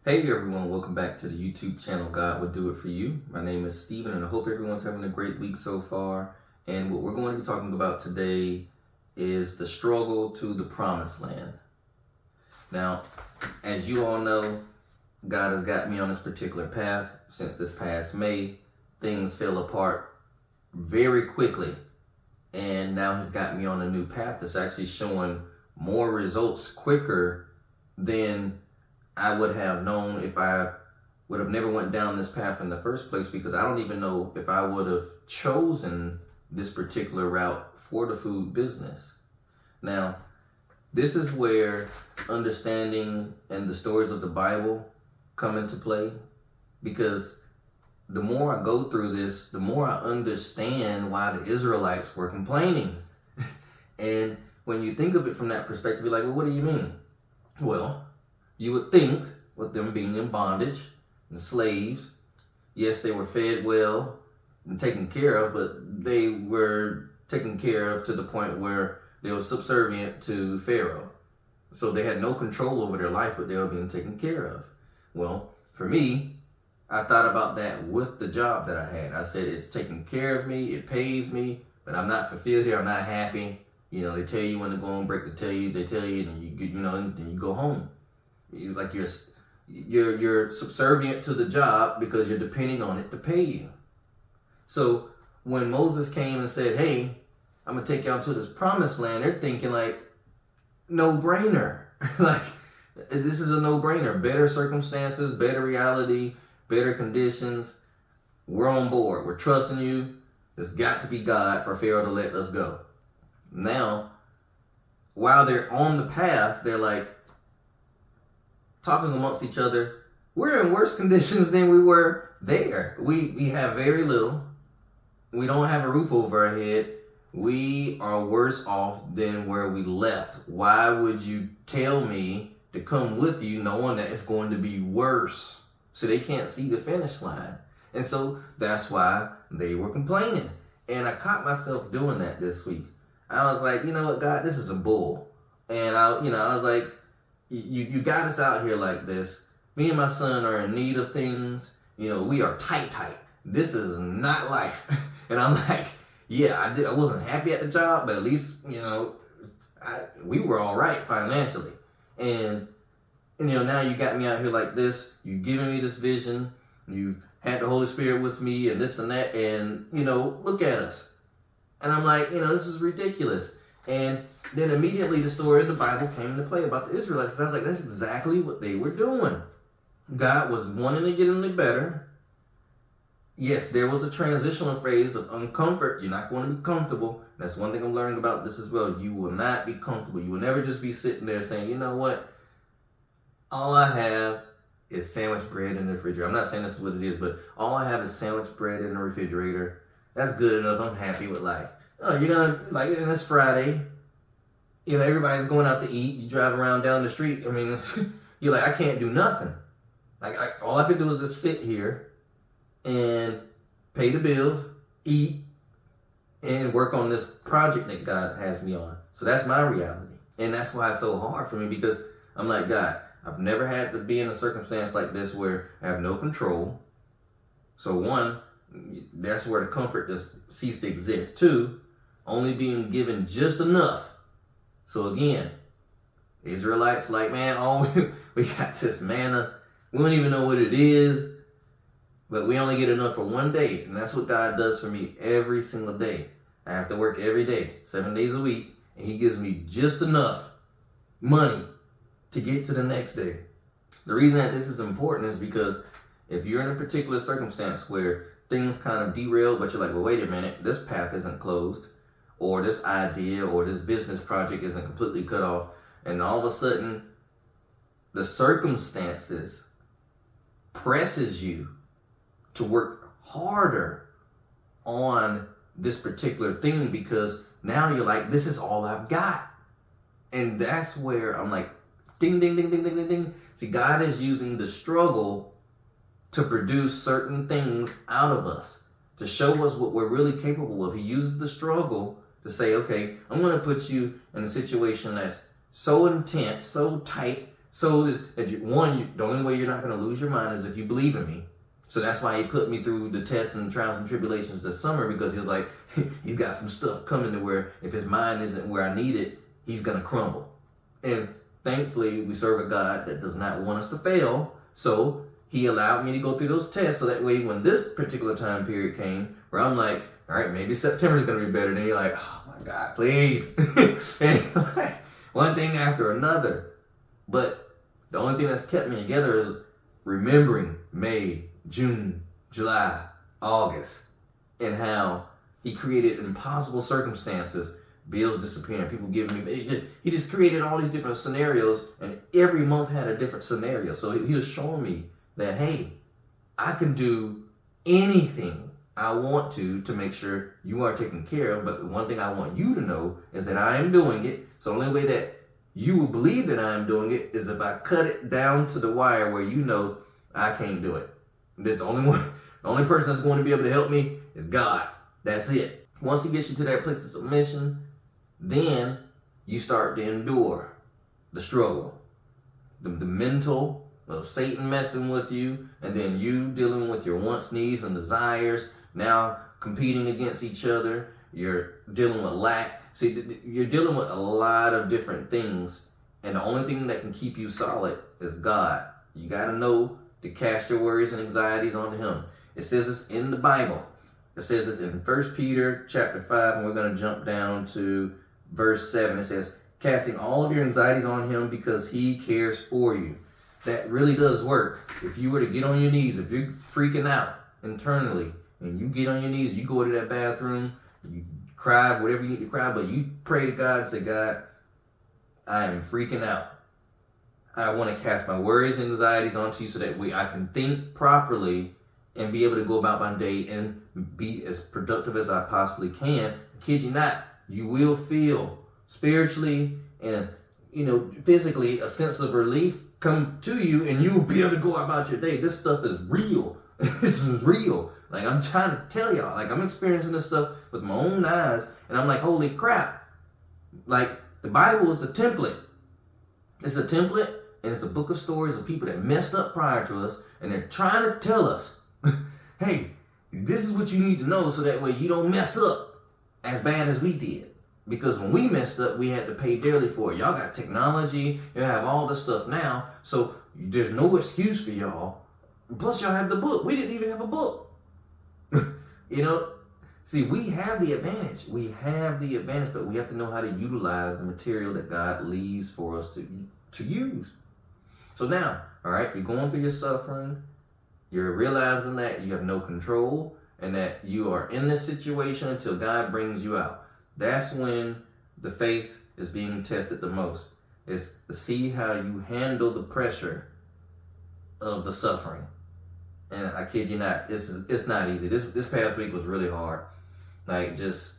Hey everyone, welcome back to the YouTube channel God Would Do It For You. My name is Steven and I hope everyone's having a great week so far. And what we're going to be talking about today is the struggle to the promised land. Now, as you all know, God has got me on this particular path. Since this past May, things fell apart very quickly. And now he's got me on a new path that's actually showing more results quicker than I would have known if I would have never went down this path in the first place, because I don't even know if I would have chosen this particular route for the food business. Now, this is where understanding and the stories of the Bible come into play, because the more I go through this, the more I understand why the Israelites were complaining. And when you think of it from that perspective, you're like, well, what do you mean? Well, you would think, with them being in bondage and slaves, yes, they were fed well and taken care of, but they were taken care of to the point where they were subservient to Pharaoh. So they had no control over their life, but they were being taken care of. Well, for me, I thought about that with the job that I had. I said, it's taking care of me, it pays me, but I'm not fulfilled here, I'm not happy. You know, they tell you when to go on break, they tell you, and you get, and then you go home. Like you're subservient to the job because you're depending on it to pay you. So when Moses came and said, hey, I'm gonna take y'all to this promised land, they're thinking like, no brainer. Like, this is a no brainer. Better circumstances, better reality, better conditions. We're on board. We're trusting you. It's got to be God for Pharaoh to let us go. Now, while they're on the path, they're like, talking amongst each other, we're in worse conditions than we were there. We have very little. We don't have a roof over our head. We are worse off than where we left. Why would you tell me to come with you knowing that it's going to be worse? So they can't see the finish line. And so that's why they were complaining. And I caught myself doing that this week. I was like, you know what, God, this is a bull. And I was like, You got us out here like this. Me and my son are in need of things. We are tight. This is not life. And I'm like, yeah, I wasn't happy at the job, but at least, we were all right financially. And, now you got me out here like this. You've given me this vision. You've had the Holy Spirit with me and this and that. And, look at us. And I'm like, this is ridiculous. And then immediately the story in the Bible came into play about the Israelites, because I was like, that's exactly what they were doing. God was wanting to get them to better. Yes, there was a transitional phase of uncomfort. You're not going to be comfortable. That's one thing I'm learning about this as well. You will not be comfortable. You will never just be sitting there saying, you know what? All I have is sandwich bread in the refrigerator. I'm not saying this is what it is, but all I have is sandwich bread in the refrigerator. That's good enough. I'm happy with life. Oh, you're gonna, like, and it's Friday. Everybody's going out to eat. You drive around down the street. I mean, you're like, I can't do nothing. Like, all I could do is just sit here and pay the bills, eat, and work on this project that God has me on. So that's my reality. And that's why it's so hard for me, because I'm like, God, I've never had to be in a circumstance like this where I have no control. So one, that's where the comfort just ceased to exist. Two, only being given just enough. So again, Israelites like, man, we got this manna. We don't even know what it is, but we only get enough for one day. And that's what God does for me every single day. I have to work every day, 7 days a week, and he gives me just enough money to get to the next day. The reason that this is important is because if you're in a particular circumstance where things kind of derail, but you're like, well, wait a minute, this path isn't closed, or this idea or this business project isn't completely cut off, and all of a sudden the circumstances presses you to work harder on this particular thing, because now you're like, this is all I've got. And that's where I'm like, ding, ding, ding, ding, ding, ding, ding. See, God is using the struggle to produce certain things out of us, to show us what we're really capable of. He uses the struggle to say, okay, I'm going to put you in a situation that's so intense, so tight, So the only way you're not going to lose your mind is if you believe in me. So that's why he put me through the tests and trials and tribulations this summer, because he was like, he's got some stuff coming to where if his mind isn't where I need it, he's going to crumble. And thankfully, we serve a God that does not want us to fail. So he allowed me to go through those tests. So that way, when this particular time period came, where I'm like, all right, maybe September is going to be better. Then you're like, oh my God, please. And like, one thing after another. But the only thing that's kept me together is remembering May, June, July, August, and how he created impossible circumstances, bills disappearing, people giving me, he just created all these different scenarios, and every month had a different scenario. So he was showing me that, hey, I can do anything I want to make sure you are taken care of. But one thing I want you to know is that I am doing it. So the only way that you will believe that I am doing it is if I cut it down to the wire where you know I can't do it. There's the only person that's going to be able to help me is God. That's it. Once he gets you to that place of submission, then you start to endure the struggle, the mental of Satan messing with you, and then you dealing with your wants, needs, and desires, now competing against each other. You're dealing with lack. See, you're dealing with a lot of different things, and the only thing that can keep you solid is God. You got to know to cast your worries and anxieties onto him. It says this in the Bible. It says this in 1 Peter chapter 5, and we're going to jump down to verse 7. It says, casting all of your anxieties on him because he cares for you. That really does work. If you were to get on your knees, if you're freaking out internally, and you get on your knees, you go to that bathroom, you cry, whatever you need to cry, but you pray to God and say, God, I am freaking out. I want to cast my worries and anxieties onto you so that way I can think properly and be able to go about my day and be as productive as I possibly can. I kid you not, you will feel spiritually and physically a sense of relief come to you, and you will be able to go about your day. This stuff is real. This is real. Like, I'm trying to tell y'all, like, I'm experiencing this stuff with my own eyes, and I'm like, holy crap. Like, the Bible is a template. It's a template, and it's a book of stories of people that messed up prior to us, and they're trying to tell us, hey, this is what you need to know so that way you don't mess up as bad as we did. Because when we messed up, we had to pay dearly for it. Y'all got technology, you have all this stuff now, so there's no excuse for y'all. Plus, y'all have the book. We didn't even have a book. See, we have the advantage. We have the advantage, but we have to know how to utilize the material that God leaves for us to use. So now, all right, you're going through your suffering. You're realizing that you have no control and that you are in this situation until God brings you out. That's when the faith is being tested the most. It's to see how you handle the pressure of the suffering. And I kid you not, it's not easy. This past week was really hard. Like, just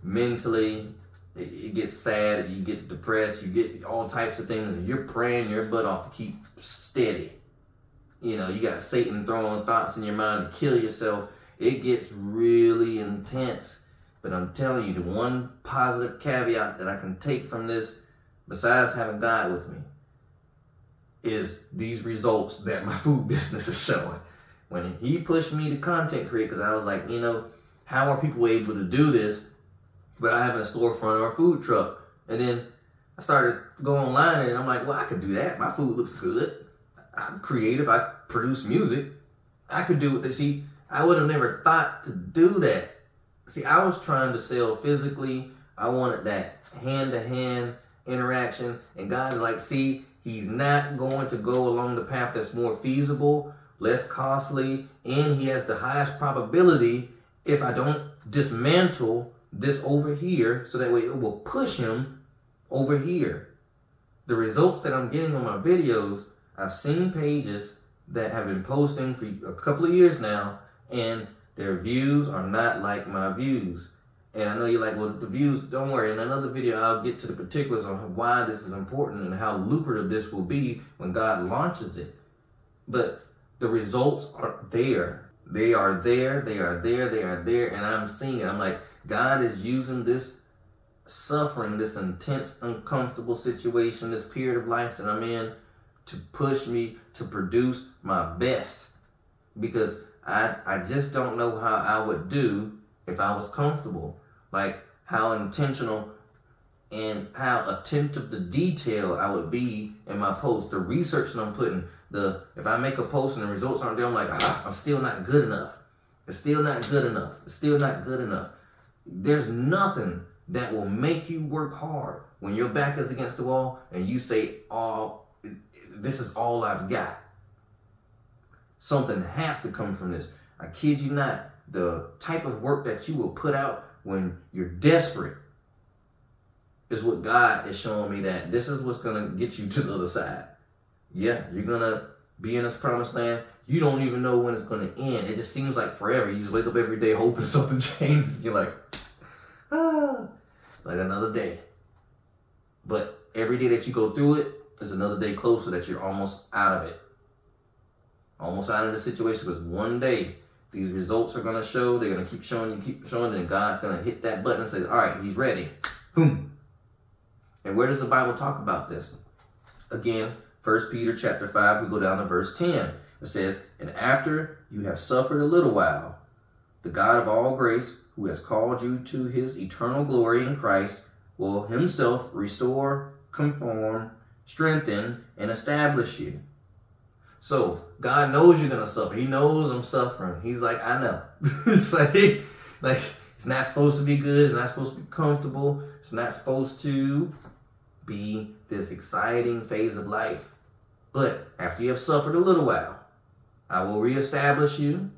mentally, it gets sad, you get depressed, you get all types of things, and you're praying your butt off to keep steady. You got Satan throwing thoughts in your mind to kill yourself. It gets really intense. But I'm telling you, the one positive caveat that I can take from this, besides having God with me, is these results that my food business is showing. When he pushed me to content create, because I was like, how are people able to do this but I have a storefront or a food truck? And then I started going online, and I'm like, well, I could do that. My food looks good. I'm creative. I produce music. I could do it. See, I would have never thought to do that. See, I was trying to sell physically. I wanted that hand-to-hand interaction. And God's like, see, he's not going to go along the path that's more feasible, less costly, and he has the highest probability if I don't dismantle this over here, so that way it will push him over here. The results that I'm getting on my videos, I've seen pages that have been posting for a couple of years now, and their views are not like my views. And I know you're like, well, the views, don't worry. In another video, I'll get to the particulars on why this is important and how lucrative this will be when God launches it. But the results are there. They are there, they are there, they are there, and I'm seeing it. I'm like, God is using this suffering this intense, uncomfortable situation, this period of life that I'm in, to push me to produce my best. Because I just don't know how I would do if I was comfortable. Like how intentional and how attentive to detail I would be in my post. The research that I'm putting, if I make a post and the results aren't there, I'm like, I'm still not good enough. It's still not good enough. It's still not good enough. There's nothing that will make you work hard when your back is against the wall and you say, this is all I've got. Something has to come from this. I kid you not, the type of work that you will put out when you're desperate is what God is showing me, that this is what's going to get you to the other side. Yeah, you're going to be in this promised land. You don't even know when it's going to end. It just seems like forever. You just wake up every day hoping something changes. You're like, like another day. But every day that you go through it is another day closer that you're almost out of it. Almost out of the situation, because one day these results are going to show. They're going to keep showing, and God's going to hit that button and say, all right, he's ready. Boom. And where does the Bible talk about this? Again, 1 Peter chapter 5, we go down to verse 10. It says, and after you have suffered a little while, the God of all grace, who has called you to his eternal glory in Christ, will himself restore, conform, strengthen, and establish you. So God knows you're going to suffer. He knows I'm suffering. He's like, I know. It's like it's not supposed to be good. It's not supposed to be comfortable. It's not supposed to be this exciting phase of life. But after you have suffered a little while, I will reestablish you.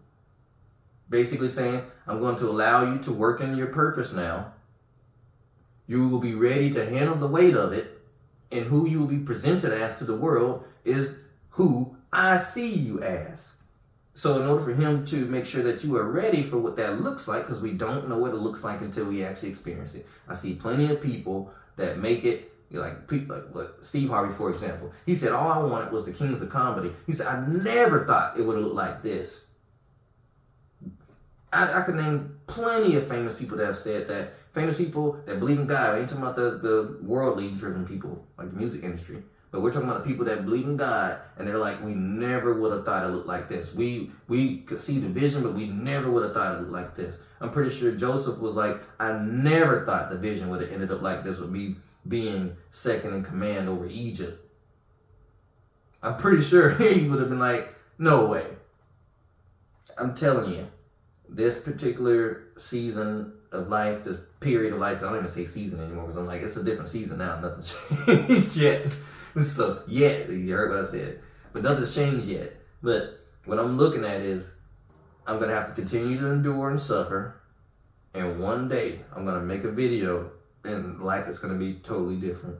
Basically saying, I'm going to allow you to work in your purpose now. You will be ready to handle the weight of it. And who you will be presented as to the world is who I see you as. So in order for him to make sure that you are ready for what that looks like, because we don't know what it looks like until we actually experience it. I see plenty of people that make it, like what Steve Harvey, for example. He said, all I wanted was the Kings of Comedy. He said, I never thought it would have looked like this. I could name plenty of famous people that have said that. Famous people that believe in God. I ain't talking about the worldly driven people, like the music industry. But we're talking about the people that believe in God, and they're like, we never would have thought it looked like this. We could see the vision, but we never would have thought it looked like this. I'm pretty sure Joseph was like, I never thought the vision would have ended up like this, with me being second in command over Egypt. I'm pretty sure he would have been like, no way. I'm telling you, this particular season of life, this period of life, I don't even say season anymore, because I'm like, it's a different season now. Nothing's changed yet. So, yeah, you heard what I said. But nothing's changed yet. But what I'm looking at is, I'm going to have to continue to endure and suffer. And one day, I'm going to make a video, and life is going to be totally different.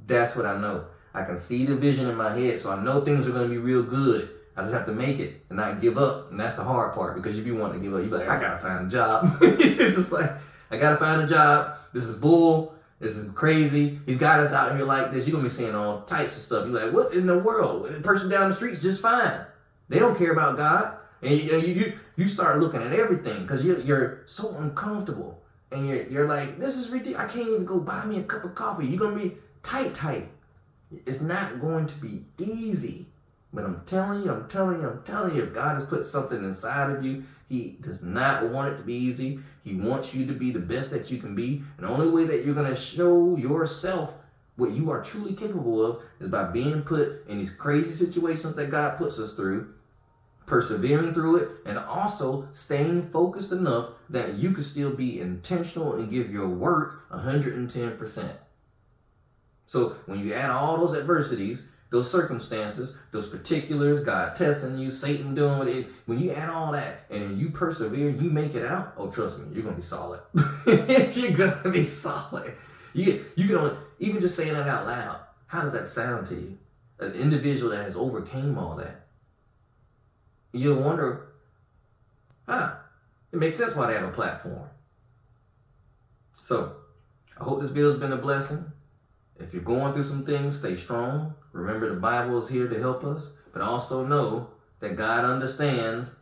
That's what I know. I can see the vision in my head, so I know things are going to be real good. I just have to make it and not give up. And that's the hard part, because if you want to give up, you're like, I got to find a job. It's just like, I got to find a job. This is bull. This is crazy. He's got us out here like this. You're going to be saying all types of stuff. You're like, what in the world? The person down the street's just fine. They don't care about God. And you start looking at everything, because you're so uncomfortable. And you're like, this is ridiculous. I can't even go buy me a cup of coffee. You're going to be tight. It's not going to be easy. But I'm telling you, if God has put something inside of you, he does not want it to be easy. He wants you to be the best that you can be. And the only way that you're going to show yourself what you are truly capable of is by being put in these crazy situations that God puts us through, persevering through it, and also staying focused enough that you can still be intentional and give your work 110%. So when you add all those adversities, those circumstances, those particulars, God testing you, Satan doing it, when you add all that and then you persevere, you make it out, oh, trust me, you're going to be solid. You're going to be solid. You can only, even just saying that out loud, how does that sound to you? An individual that has overcame all that. You'll wonder, it makes sense why they have a platform. So, I hope this video has been a blessing. If you're going through some things, stay strong. Remember, the Bible is here to help us, but also know that God understands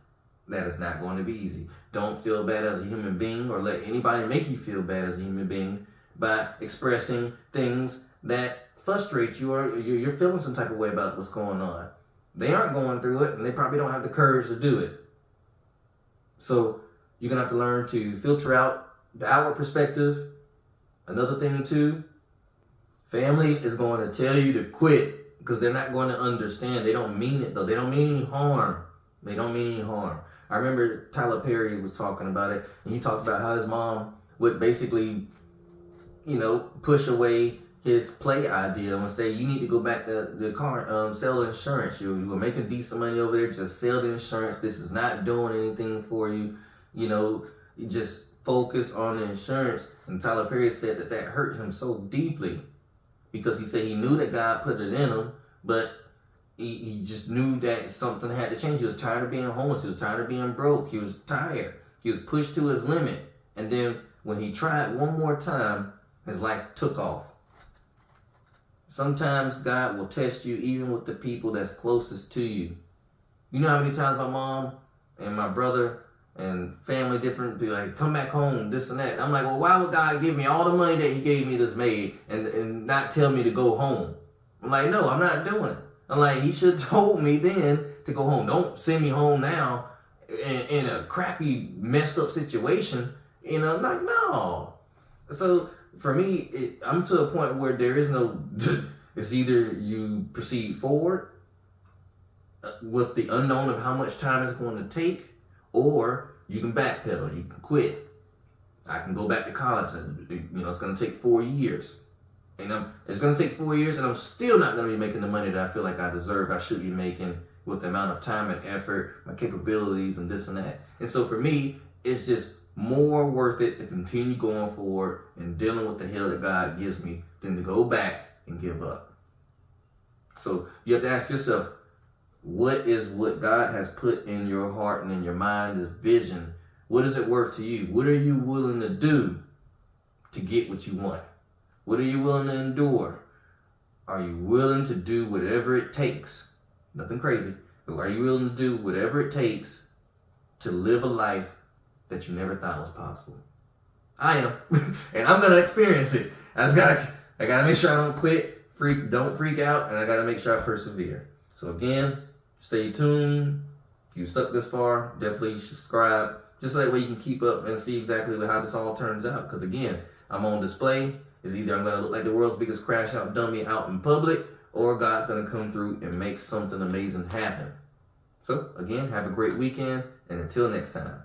that it's not going to be easy. Don't feel bad as a human being, or let anybody make you feel bad as a human being, by expressing things that frustrate you, or you're feeling some type of way about what's going on. They aren't going through it, and they probably don't have the courage to do it. So you're going to have to learn to filter out the outward perspective. Another thing too, family is going to tell you to quit because they're not going to understand. They don't mean it though. They don't mean any harm. They don't mean any harm. I remember Tyler Perry was talking about it, and he talked about how his mom would basically, push away his play idea and say, you need to go back to the car, sell insurance. You were making decent money over there, just sell the insurance. This is not doing anything for you. You just focus on the insurance. And Tyler Perry said that hurt him so deeply because he said he knew that God put it in him, but he just knew that something had to change. He was tired of being homeless. He was tired of being broke. He was tired. He was pushed to his limit. And then when he tried one more time, his life took off. Sometimes God will test you even with the people that's closest to you. You know how many times my mom and my brother and family different be like, come back home, this and that. And I'm like, well, why would God give me all the money that he gave me this maid and not tell me to go home? I'm like, no, I'm not doing it. I'm like, he should have told me then to go home. Don't send me home now in a crappy, messed up situation. Like, no. So for me, I'm to a point where there is no, it's either you proceed forward with the unknown of how much time it's going to take, or you can backpedal, you can quit. I can go back to college, and it's going to take 4 years. And it's going to take 4 years, and I'm still not going to be making the money that I feel like I deserve, I should be making with the amount of time and effort, my capabilities, and this and that. And so for me, it's just more worth it to continue going forward and dealing with the hell that God gives me than to go back and give up. So you have to ask yourself, what is what God has put in your heart and in your mind, this vision? What is it worth to you? What are you willing to do to get what you want? What are you willing to endure? Are you willing to do whatever it takes? Nothing crazy. But are you willing to do whatever it takes to live a life that you never thought was possible? I am. And I'm going to experience it. I gotta make sure I don't quit, don't freak out, and I gotta make sure I persevere. So again, stay tuned. If you stuck this far, definitely subscribe. Just so that way you can keep up and see exactly how this all turns out. Because again, I'm on display. It's either I'm going to look like the world's biggest crash out dummy out in public, or God's going to come through and make something amazing happen. So again, have a great weekend, and until next time.